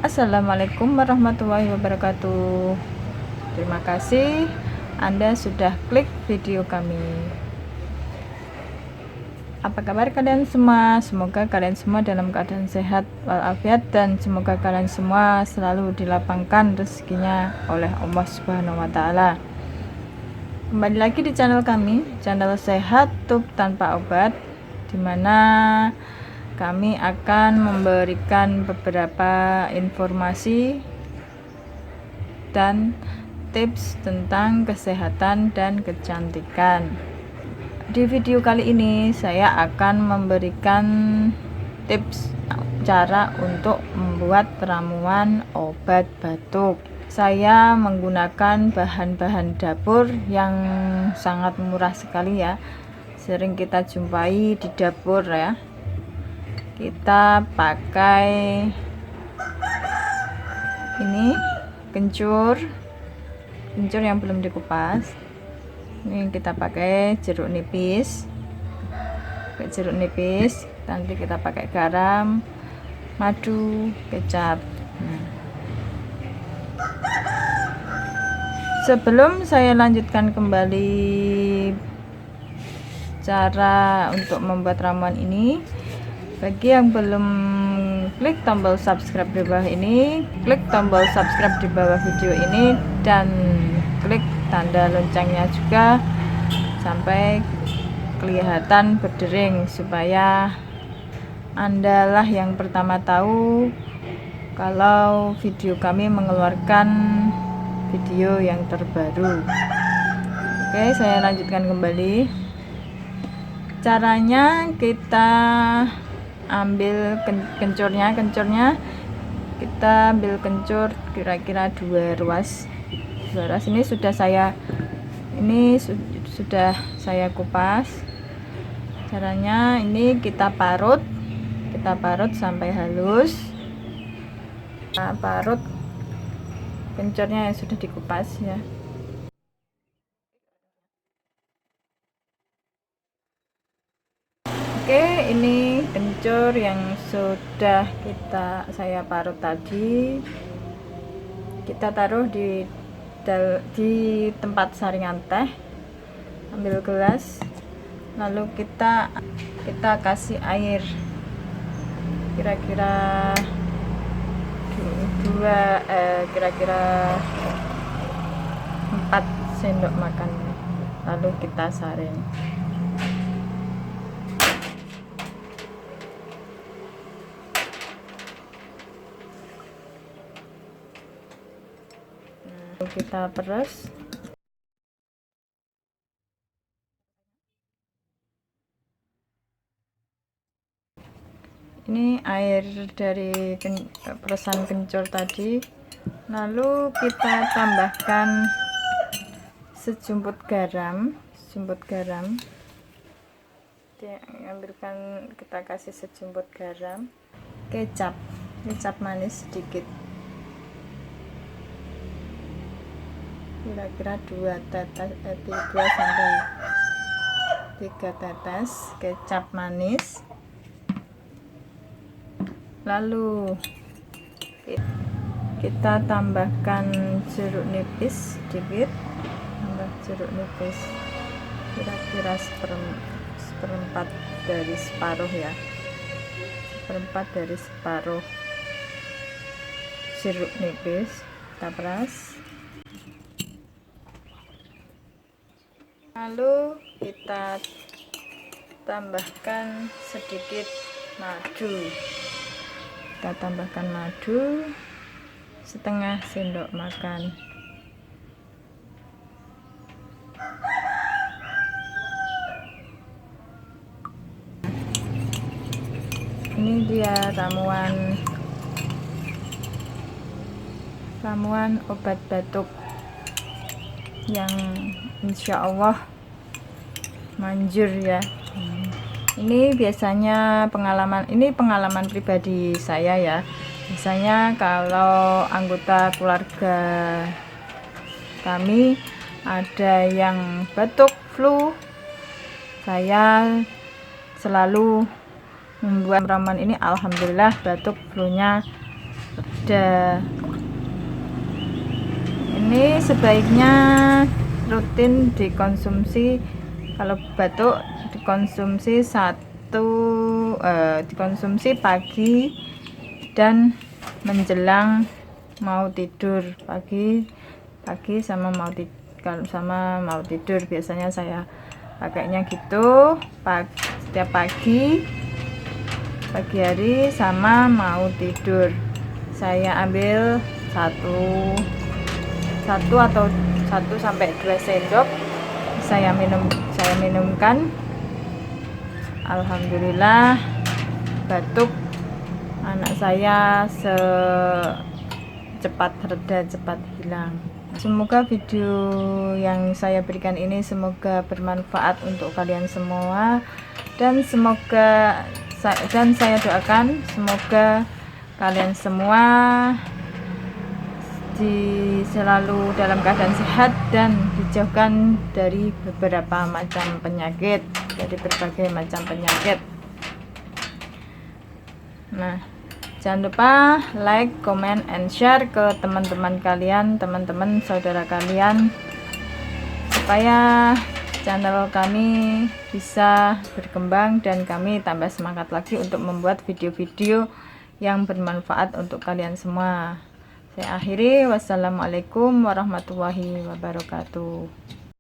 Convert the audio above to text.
Assalamualaikum warahmatullahi wabarakatuh. Terima kasih Anda sudah klik video kami. Apa kabar kalian semua? Semoga kalian semua dalam keadaan sehat walafiat, dan semoga kalian semua selalu dilapangkan rezekinya oleh Allah Subhanahu wa taala. Kembali lagi di channel kami, channel Sehat Tub Tanpa Obat, dimana kami akan memberikan beberapa informasi dan tips tentang kesehatan dan kecantikan. Di video kali ini saya akan memberikan tips cara untuk membuat ramuan obat batuk. Saya menggunakan bahan-bahan dapur yang sangat murah sekali ya, sering kita jumpai di dapur ya. Kita pakai ini kencur yang belum dikupas. Ini kita pakai jeruk nipis, nanti kita pakai garam, madu, kecap. Sebelum saya lanjutkan kembali cara untuk membuat ramuan ini, bagi yang belum klik tombol subscribe di bawah ini, klik tombol subscribe di bawah video ini dan klik tanda loncengnya juga sampai kelihatan berdering, supaya Anda lah yang pertama tahu kalau video kami mengeluarkan video yang terbaru. Oke, saya lanjutkan kembali. Caranya, kita ambil kencurnya kita ambil kencur kira-kira 2 ruas. Ini sudah saya kupas. Caranya ini kita parut sampai halus. Kita parut kencurnya yang sudah dikupas ya. Oke, ini kencur yang sudah saya parut tadi. Kita taruh di tempat saringan teh. Ambil gelas, lalu kita kasih air kira-kira 4 sendok makan, lalu kita saring. Kita peras. Ini air dari peresan kencur tadi, lalu kita tambahkan sejumput garam. Kita kasih sejumput garam, kecap manis sedikit, kira-kira 2 sampai 3 tetes kecap manis. Lalu kita tambahkan jeruk nipis sedikit, kira-kira seperempat dari separuh ya, jeruk nipis kita peras. Lalu kita tambahkan sedikit madu. Setengah sendok makan. Ini dia ramuan obat batuk yang insya Allah manjur ya. Ini biasanya pengalaman pribadi saya ya. Biasanya kalau anggota keluarga kami ada yang batuk, flu, saya selalu membuat ramuan ini. Alhamdulillah batuk flu-nya reda. Ini sebaiknya rutin dikonsumsi. Kalau batuk dikonsumsi dikonsumsi pagi dan menjelang mau tidur, pagi sama mau tidur biasanya saya pakainya gitu, setiap pagi hari sama mau tidur saya ambil 1 sampai 2 sendok saya minumkan. Alhamdulillah batuk anak saya cepat reda, cepat hilang. Semoga video yang saya berikan ini semoga bermanfaat untuk kalian semua, dan saya doakan semoga kalian semua selalu dalam keadaan sehat dan dijauhkan dari beberapa macam penyakit, dari berbagai macam penyakit. Nah, jangan lupa like, comment, and share ke teman-teman kalian, teman-teman saudara kalian, supaya channel kami bisa berkembang dan kami tambah semangat lagi untuk membuat video-video yang bermanfaat untuk kalian semua. Saya akhiri, wassalamualaikum warahmatullahi wabarakatuh.